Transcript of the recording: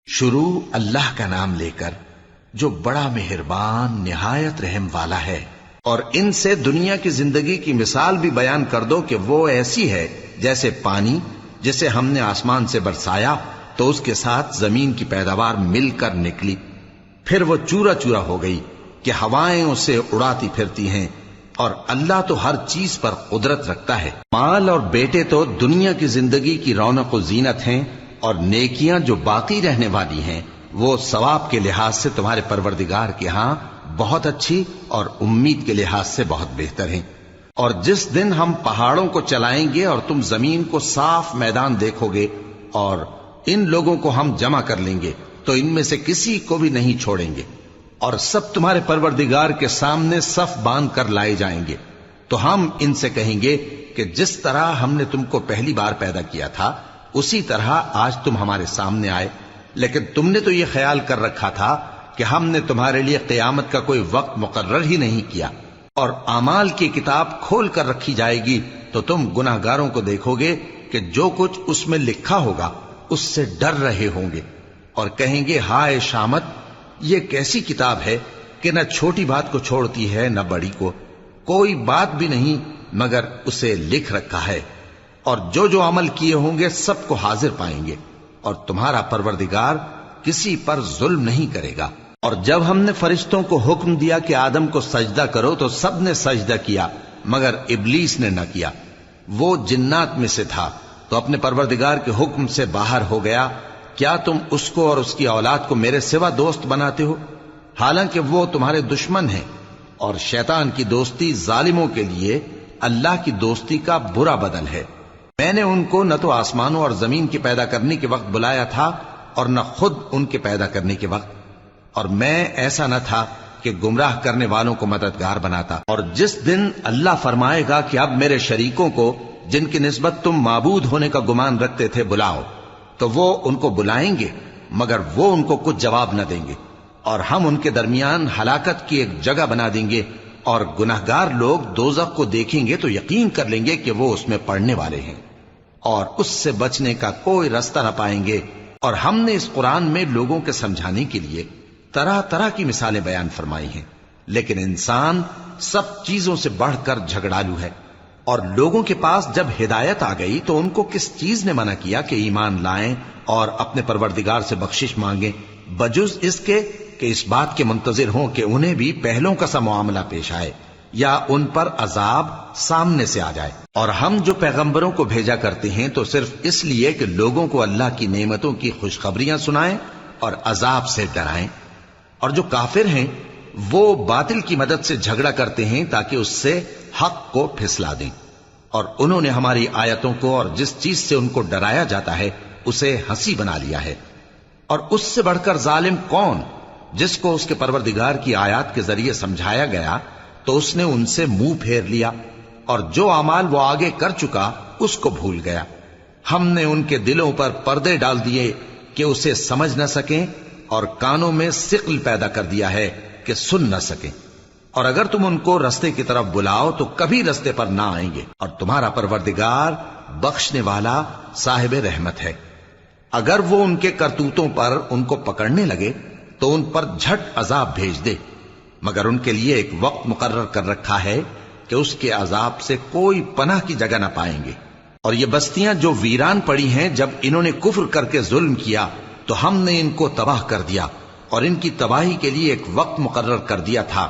شروع اللہ کا نام لے کر جو بڑا مہربان نہایت رحم والا ہے۔ اور ان سے دنیا کی زندگی کی مثال بھی بیان کر دو کہ وہ ایسی ہے جیسے پانی جسے ہم نے آسمان سے برسایا تو اس کے ساتھ زمین کی پیداوار مل کر نکلی، پھر وہ چورا چورا ہو گئی کہ ہوائیں اسے اڑاتی پھرتی ہیں، اور اللہ تو ہر چیز پر قدرت رکھتا ہے۔ مال اور بیٹے تو دنیا کی زندگی کی رونق و زینت ہیں، اور نیکیاں جو باقی رہنے والی ہیں وہ ثواب کے لحاظ سے تمہارے پروردگار کے ہاں بہت اچھی اور امید کے لحاظ سے بہت بہتر ہیں۔ اور جس دن ہم پہاڑوں کو چلائیں گے اور تم زمین کو صاف میدان دیکھو گے اور ان لوگوں کو ہم جمع کر لیں گے تو ان میں سے کسی کو بھی نہیں چھوڑیں گے، اور سب تمہارے پروردگار کے سامنے صف باندھ کر لائے جائیں گے۔ تو ہم ان سے کہیں گے کہ جس طرح ہم نے تم کو پہلی بار پیدا کیا تھا اسی طرح آج تم ہمارے سامنے آئے، لیکن تم نے تو یہ خیال کر رکھا تھا کہ ہم نے تمہارے لیے قیامت کا کوئی وقت مقرر ہی نہیں کیا، اور اعمال کی کتاب کھول کر رکھی جائے گی تو تم گناہگاروں کو دیکھو گے کہ جو کچھ اس میں لکھا ہوگا اس سے ڈر رہے ہوں گے، اور کہیں گے ہائے شامت، یہ کیسی کتاب ہے کہ نہ چھوٹی بات کو چھوڑتی ہے نہ بڑی کو، کوئی بات بھی نہیں مگر اسے لکھ رکھا ہے، اور جو جو عمل کیے ہوں گے سب کو حاضر پائیں گے، اور تمہارا پروردگار کسی پر ظلم نہیں کرے گا۔ اور جب ہم نے فرشتوں کو حکم دیا کہ آدم کو سجدہ کرو تو سب نے سجدہ کیا مگر ابلیس نے نہ کیا، وہ جنات میں سے تھا تو اپنے پروردگار کے حکم سے باہر ہو گیا۔ کیا تم اس کو اور اس کی اولاد کو میرے سوا دوست بناتے ہو، حالانکہ وہ تمہارے دشمن ہیں، اور شیطان کی دوستی ظالموں کے لیے اللہ کی دوستی کا برا بدل ہے۔ میں نے ان کو نہ تو آسمانوں اور زمین کے پیدا کرنے کے وقت بلایا تھا اور نہ خود ان کے پیدا کرنے کے وقت، اور میں ایسا نہ تھا کہ گمراہ کرنے والوں کو مددگار بناتا۔ اور جس دن اللہ فرمائے گا کہ اب میرے شریکوں کو جن کی نسبت تم معبود ہونے کا گمان رکھتے تھے بلاؤ، تو وہ ان کو بلائیں گے مگر وہ ان کو کچھ جواب نہ دیں گے، اور ہم ان کے درمیان ہلاکت کی ایک جگہ بنا دیں گے، اور گناہگار لوگ دوزخ کو دیکھیں گے تو یقین کر لیں گے کہ وہ اس میں پڑنے والے ہیں، اور اس سے بچنے کا کوئی راستہ نہ پائیں گے۔ اور ہم نے اس قرآن میں لوگوں کے سمجھانے کے لیے طرح طرح کی مثالیں بیان فرمائی ہیں، لیکن انسان سب چیزوں سے بڑھ کر جھگڑالو ہے۔ اور لوگوں کے پاس جب ہدایت آ گئی تو ان کو کس چیز نے منع کیا کہ ایمان لائیں اور اپنے پروردگار سے بخشش مانگیں، بجز اس کے کہ اس بات کے منتظر ہوں کہ انہیں بھی پہلوں کا سا معاملہ پیش آئے یا ان پر عذاب سامنے سے آ جائے۔ اور ہم جو پیغمبروں کو بھیجا کرتے ہیں تو صرف اس لیے کہ لوگوں کو اللہ کی نعمتوں کی خوشخبریاں سنائیں اور عذاب سے ڈرائیں، اور جو کافر ہیں وہ باطل کی مدد سے جھگڑا کرتے ہیں تاکہ اس سے حق کو پھسلا دیں، اور انہوں نے ہماری آیتوں کو اور جس چیز سے ان کو ڈرایا جاتا ہے اسے ہنسی بنا لیا ہے۔ اور اس سے بڑھ کر ظالم کون، جس کو اس کے پروردگار کی آیات کے ذریعے سمجھایا گیا تو اس نے ان سے منہ پھیر لیا، اور جو اعمال وہ آگے کر چکا اس کو بھول گیا۔ ہم نے ان کے دلوں پر پردے ڈال دیے کہ اسے سمجھ نہ سکیں، اور کانوں میں ثقل پیدا کر دیا ہے کہ سن نہ سکیں، اور اگر تم ان کو رستے کی طرف بلاؤ تو کبھی رستے پر نہ آئیں گے، اور تمہارا پروردگار بخشنے والا صاحب رحمت ہے۔ اگر وہ ان کے کرتوتوں پر ان کو پکڑنے لگے تو ان پر جھٹ عذاب بھیج دے، مگر ان کے لیے ایک وقت مقرر کر رکھا ہے کہ اس کے عذاب سے کوئی پناہ کی جگہ نہ پائیں گے۔ اور یہ بستیاں جو ویران پڑی ہیں، جب انہوں نے کفر کر کے ظلم کیا تو ہم نے ان کو تباہ کر دیا، اور ان کی تباہی کے لیے ایک وقت مقرر کر دیا تھا